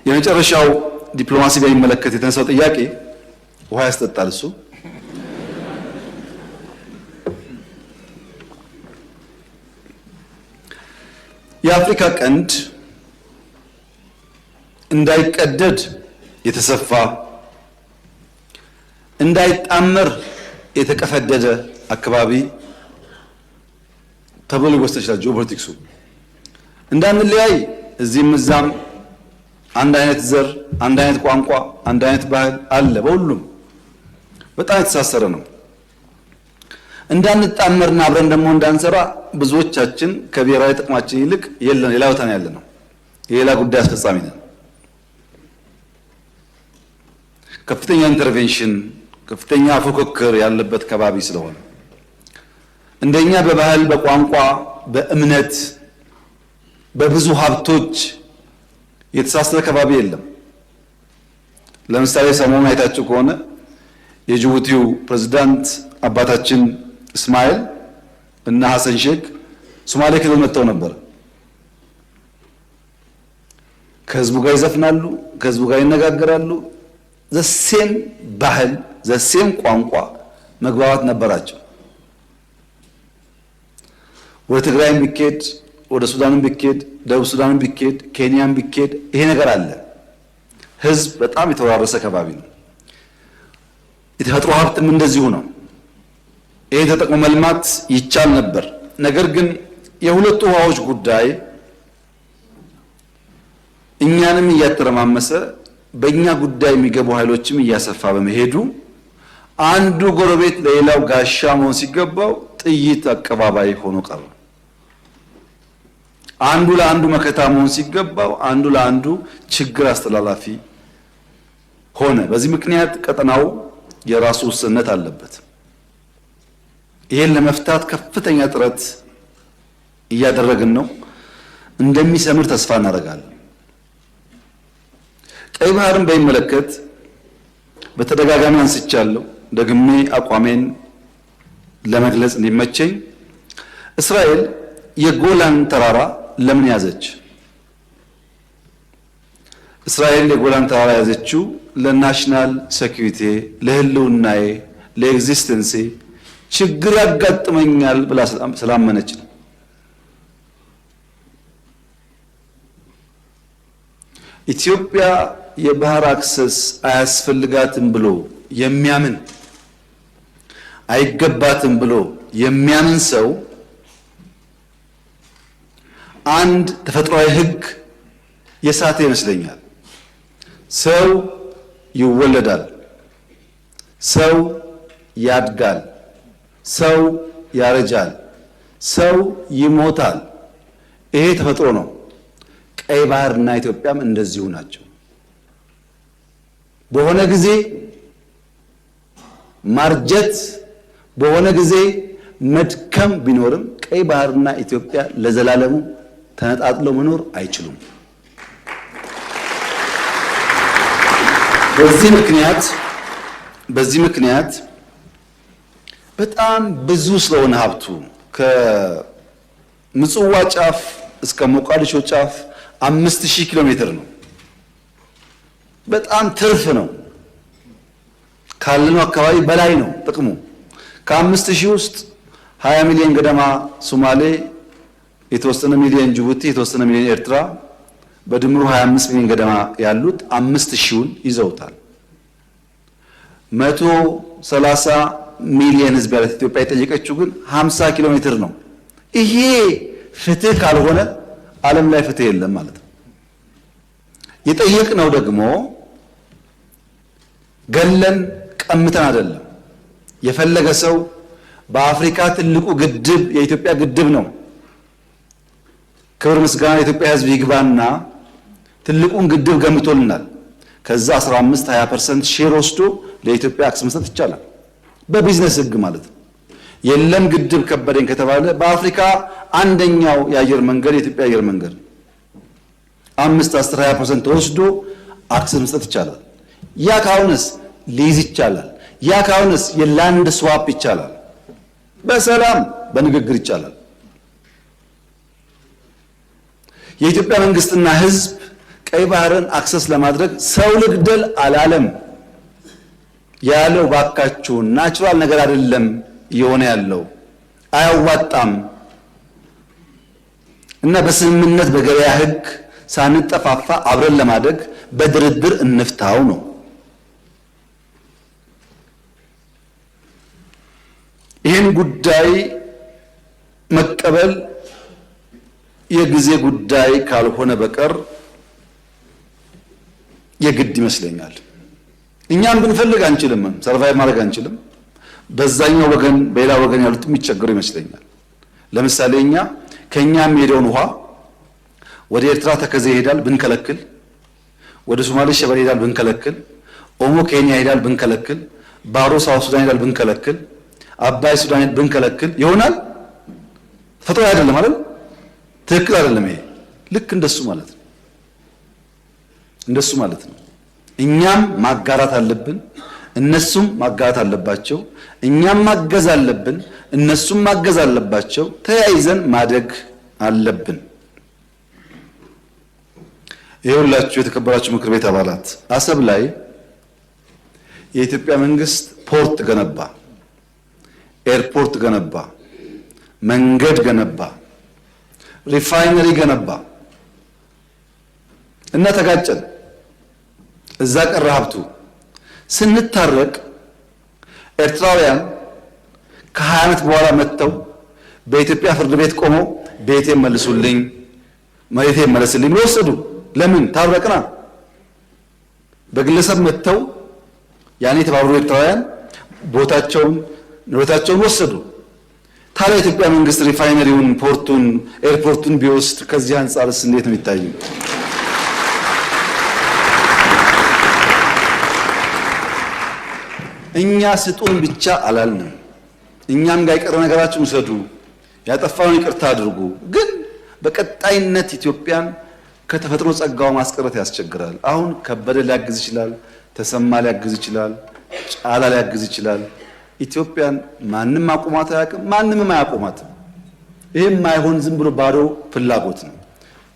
የመጨረሻው ዲፕሎማሲ በሚመለከት የተነሳው ጥያቄ ውሃ ያስጠጣል። እሱ የአፍሪካ ቀንድ እንዳይቀደድ የተሰፋ እንዳይጣመር የተቀፈደደ አካባቢ ተብሎ ሊወሰድ ይችላል። ጂኦፖለቲክሱ እንዳንለያይ እዚህም እዛም አንድ አይነት ዘር፣ አንድ አይነት ቋንቋ፣ አንድ አይነት ባህል አለ። በሁሉም በጣም የተሳሰረ ነው። እንዳንጣመርና አብረን ደግሞ እንዳንሰራ ብዙዎቻችን ከብሔራዊ ጥቅማችን ይልቅ ሌላ ቦታ ያለ ነው። የሌላ ጉዳይ አስፈጻሚ ነን። ከፍተኛ ኢንተርቬንሽን፣ ከፍተኛ ፉክክር ያለበት ከባቢ ስለሆነ እንደኛ በባህል፣ በቋንቋ፣ በእምነት፣ በብዙ ሀብቶች የተሳሰረ ከባቢ የለም። ለምሳሌ ሰሞኑን አይታችሁ ከሆነ የጅቡቲው ፕሬዝዳንት አባታችን እስማኤል እና ሐሰን ሼክ ሶማሌ ክልል መጥተው ነበር። ከህዝቡ ጋር ይዘፍናሉ፣ ከህዝቡ ጋር ይነጋገራሉ። ዘሴም ባህል፣ ዘሴም ቋንቋ፣ መግባባት ነበራቸው። ወደ ትግራይም ቢኬድ፣ ወደ ሱዳንም ቢኬድ፣ ደቡብ ሱዳንም ቢኬድ፣ ኬንያም ቢኬድ ይሄ ነገር አለ። ህዝብ በጣም የተወራረሰ ከባቢ ነው። የተፈጥሮ ሀብትም እንደዚሁ ነው። ይሄ ተጠቅሞ መልማት ይቻል ነበር። ነገር ግን የሁለቱ ውሃዎች ጉዳይ እኛንም እያተረማመሰ በእኛ ጉዳይ የሚገቡ ኃይሎችም እያሰፋ በመሄዱ አንዱ ጎረቤት ለሌላው ጋሻ መሆን ሲገባው ጥይት አቀባባይ ሆኖ ቀረ። አንዱ ለአንዱ መከታ መሆን ሲገባው አንዱ ለአንዱ ችግር አስተላላፊ ሆነ። በዚህ ምክንያት ቀጠናው የራሱ ውስንነት አለበት። ይሄን ለመፍታት ከፍተኛ ጥረት እያደረግን ነው። እንደሚሰምር ተስፋ እናደርጋለን። ቀይ ባህርን በሚመለከት በተደጋጋሚ አንስቻለሁ። ደግሜ አቋሜን ለመግለጽ እንዲመቸኝ እስራኤል የጎላን ተራራ ለምን ያዘች? እስራኤል የጎላን ተራራ ያዘችው ለናሽናል ሴኩሪቲ፣ ለህልውናዬ፣ ለኤግዚስተንሲ ችግር ያጋጥመኛል ብላ ስላመነች ነው። ኢትዮጵያ የባህር አክሰስ አያስፈልጋትም ብሎ የሚያምን አይገባትም ብሎ የሚያምን ሰው አንድ ተፈጥሯዊ ህግ የሳተ ይመስለኛል። ሰው ይወለዳል፣ ሰው ያድጋል፣ ሰው ያረጃል፣ ሰው ይሞታል። ይሄ ተፈጥሮ ነው። ቀይ ባህርና ኢትዮጵያም እንደዚሁ ናቸው። በሆነ ጊዜ ማርጀት፣ በሆነ ጊዜ መድከም ቢኖርም ቀይ ባህርና ኢትዮጵያ ለዘላለሙ ተነጣጥለው መኖር አይችሉም። በዚህ ምክንያት በጣም ብዙ ስለሆነ ሀብቱ ከምጽዋ ጫፍ እስከ ሞቃዲሾ ጫፍ 5000 ኪሎ ሜትር ነው። በጣም ትርፍ ነው። ካለነው አካባቢ በላይ ነው ጥቅሙ። ከ5000 ውስጥ 20 ሚሊዮን ገደማ ሶማሌ፣ የተወሰነ ሚሊዮን ጅቡቲ፣ የተወሰነ ሚሊዮን ኤርትራ፣ በድምሩ 25 ሚሊዮን ገደማ ያሉት 5000ን ይዘውታል። 130 ሚሊዮን ህዝብ ያላት ኢትዮጵያ የጠየቀችው ግን 50 ኪሎ ሜትር ነው። ይሄ ፍትህ ካልሆነ ዓለም ላይ ፍትህ የለም ማለት ነው። የጠየቅነው ደግሞ ገለን ቀምተን አይደለም። የፈለገ ሰው በአፍሪካ ትልቁ ግድብ የኢትዮጵያ ግድብ ነው። ክብር ምስጋና የኢትዮጵያ ህዝብ ይግባና ትልቁን ግድብ ገምቶልናል። ከዛ 15-20% ሼር ወስዶ ለኢትዮጵያ አክሰስ መስጠት ይቻላል፣ በቢዝነስ ህግ ማለት ነው። የለም ግድብ ከበደኝ ከተባለ በአፍሪካ አንደኛው የአየር መንገድ የኢትዮጵያ አየር መንገድ 5-10-20% ወስዶ አክሰስ መስጠት ይቻላል። ያ ካሁንስ ሊዝ ይቻላል። ያ ካሁንስ የላንድ ስዋፕ ይቻላል። በሰላም በንግግር ይቻላል። የኢትዮጵያ መንግስትና ህዝብ ቀይ ባህርን አክሰስ ለማድረግ ሰው ልግደል አላለም ያለው። ባካችሁ ናቹራል ነገር አይደለም እየሆነ ያለው፣ አያዋጣም እና በስምምነት በገበያ ሕግ ሳንጠፋፋ አብረን ለማደግ በድርድር እንፍታው ነው። ይህን ጉዳይ መቀበል የጊዜ ጉዳይ ካልሆነ በቀር የግድ ይመስለኛል። እኛም ብንፈልግ አንችልም፣ ሰርቫይቭ ማድረግ አንችልም። በዛኛው ወገን በሌላ ወገን ያሉት የሚቸገሩ ይመስለኛል። ለምሳሌ እኛ ከኛ የሚሄደውን ውሃ ወደ ኤርትራ ተከዜ ይሄዳል ብንከለክል፣ ወደ ሶማሌ ሸበሌ ይሄዳል ብንከለክል፣ ኦሞ ኬንያ ይሄዳል ብንከለክል፣ ባሮ ሳውት ሱዳን ይሄዳል ብንከለክል፣ አባይ ሱዳን ብንከለክል ይሆናል? ተፈጥሮ አይደለም አይደል? ትክክል አይደለም። ይሄ ልክ እንደሱ ማለት ነው። እንደሱ ማለት ነው። እኛም ማጋራት አለብን፣ እነሱም ማጋራት አለባቸው። እኛም ማገዝ አለብን፣ እነሱም ማገዝ አለባቸው። ተያይዘን ማደግ አለብን። ይኸውላችሁ የተከበራችሁ ምክር ቤት አባላት፣ አሰብ ላይ የኢትዮጵያ መንግስት ፖርት ገነባ፣ ኤርፖርት ገነባ፣ መንገድ ገነባ፣ ሪፋይነሪ ገነባ እና ተጋጨን። እዛ ቀረ ሀብቱ። ስንታረቅ ኤርትራውያን ከ20 ዓመት በኋላ መጥተው በኢትዮጵያ ፍርድ ቤት ቆመው ቤቴን መልሱልኝ፣ መሬቴን መልስልኝ ወሰዱ። ለምን? ታረቅና። በግለሰብ መጥተው ያኔ የተባበሩ ኤርትራውያን ቦታቸውን ንብረታቸውን ወሰዱ። ታዲያ የኢትዮጵያ መንግስት ሪፋይነሪውን፣ ፖርቱን፣ ኤርፖርቱን ቢወስድ ከዚህ አንጻርስ እንዴት ነው የሚታየው? እኛ ስጡን ብቻ አላልንም። እኛም ጋር የቀረ ነገራችሁን ውሰዱ፣ ያጠፋውን ይቅርታ አድርጉ። ግን በቀጣይነት ኢትዮጵያን ከተፈጥሮ ጸጋው ማስቀረት ያስቸግራል። አሁን ከበደ ሊያግዝ ይችላል፣ ተሰማ ሊያግዝ ይችላል፣ ጫላ ሊያግዝ ይችላል። ኢትዮጵያን ማንም አቁማት አያውቅም፣ ማንምም አያቆማትም። ይሄም ማይሆን ዝም ብሎ ባዶ ፍላጎት ነው፣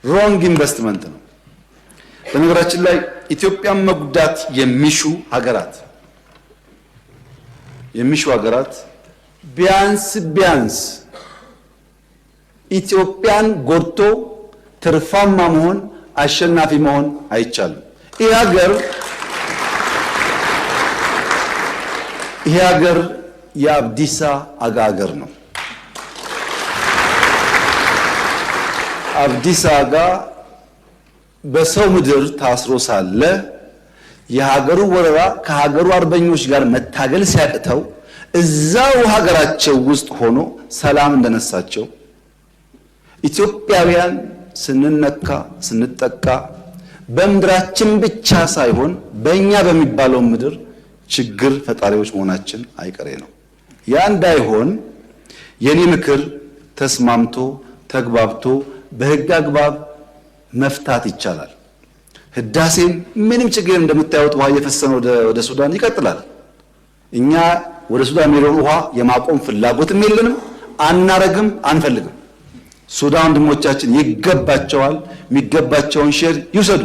ሮንግ ኢንቨስትመንት ነው። በነገራችን ላይ ኢትዮጵያን መጉዳት የሚሹ ሀገራት ቢያንስ ኢትዮጵያን ጎድቶ ትርፋማ መሆን አሸናፊ መሆን አይቻልም። ይሄ ሀገር የአብዲሳ አጋ ሀገር ነው። አብዲሳ አጋ በሰው ምድር ታስሮ ሳለ የሀገሩ ወረራ ከሀገሩ አርበኞች ጋር መታገል ሲያቅተው እዛው ሀገራቸው ውስጥ ሆኖ ሰላም እንደነሳቸው ኢትዮጵያውያን ስንነካ ስንጠቃ በምድራችን ብቻ ሳይሆን በእኛ በሚባለው ምድር ችግር ፈጣሪዎች መሆናችን አይቀሬ ነው። ያ እንዳይሆን የኔ ምክር ተስማምቶ ተግባብቶ በህግ አግባብ መፍታት ይቻላል። ህዳሴን ምንም ችግር እንደምታዩት ውሃ እየፈሰነ ወደ ሱዳን ይቀጥላል። እኛ ወደ ሱዳን የሚሄደውን ውሃ የማቆም ፍላጎትም የለንም፣ አናረግም፣ አንፈልግም። ሱዳን ወንድሞቻችን ይገባቸዋል፣ የሚገባቸውን ሼር ይውሰዱ።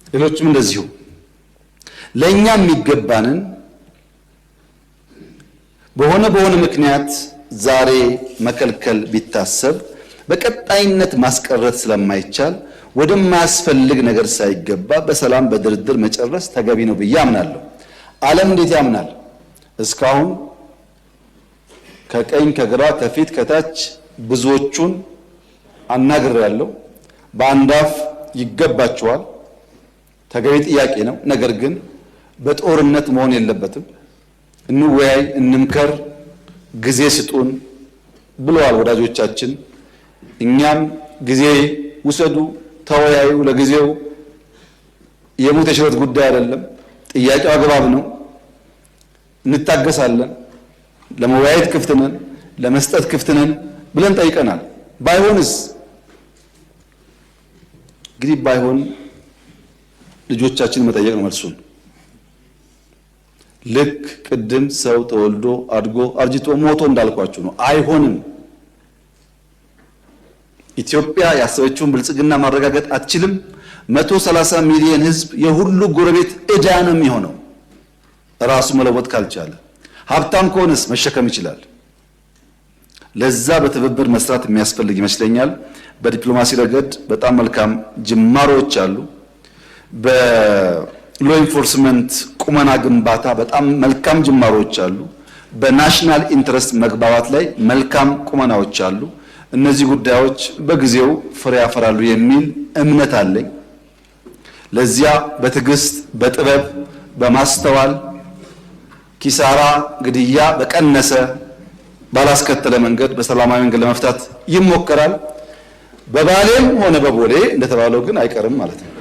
ሌሎችም እንደዚሁ ለኛ የሚገባንን በሆነ ምክንያት ዛሬ መከልከል ቢታሰብ በቀጣይነት ማስቀረት ስለማይቻል ወደማያስፈልግ ነገር ሳይገባ በሰላም በድርድር መጨረስ ተገቢ ነው ብዬ አምናለሁ። ዓለም እንዴት ያምናል? እስካሁን ከቀኝ ከግራ ከፊት ከታች ብዙዎቹን አናግሬያለሁ። በአንዳፍ ይገባቸዋል፣ ተገቢ ጥያቄ ነው። ነገር ግን በጦርነት መሆን የለበትም። እንወያይ፣ እንምከር፣ ጊዜ ስጡን ብለዋል ወዳጆቻችን። እኛም ጊዜ ውሰዱ፣ ተወያዩ። ለጊዜው የሞት የሽረት ጉዳይ አይደለም። ጥያቄው አግባብ ነው። እንታገሳለን። ለመወያየት ክፍት ነን፣ ለመስጠት ክፍት ነን ብለን ጠይቀናል። ባይሆንስ እንግዲህ ባይሆን ልጆቻችን መጠየቅ ነው መልሱን። ልክ ቅድም ሰው ተወልዶ አድጎ አርጅቶ ሞቶ እንዳልኳችሁ ነው። አይሆንም። ኢትዮጵያ ያሰበችውን ብልጽግና ማረጋገጥ አትችልም። 130 ሚሊዮን ህዝብ የሁሉ ጎረቤት ዕዳ ነው የሚሆነው ራሱ መለወጥ ካልቻለ። ሀብታም ከሆነስ መሸከም ይችላል። ለዛ በትብብር መስራት የሚያስፈልግ ይመስለኛል። በዲፕሎማሲ ረገድ በጣም መልካም ጅማሮች አሉ። በሎ ኢንፎርስመንት ቁመና ግንባታ በጣም መልካም ጅማሮች አሉ። በናሽናል ኢንትረስት መግባባት ላይ መልካም ቁመናዎች አሉ። እነዚህ ጉዳዮች በጊዜው ፍሬ ያፈራሉ የሚል እምነት አለኝ። ለዚያ በትዕግስት በጥበብ በማስተዋል ኪሳራ ግድያ በቀነሰ ባላስከተለ መንገድ በሰላማዊ መንገድ ለመፍታት ይሞከራል። በባሌም ሆነ በቦሌ እንደተባለው ግን አይቀርም ማለት ነው።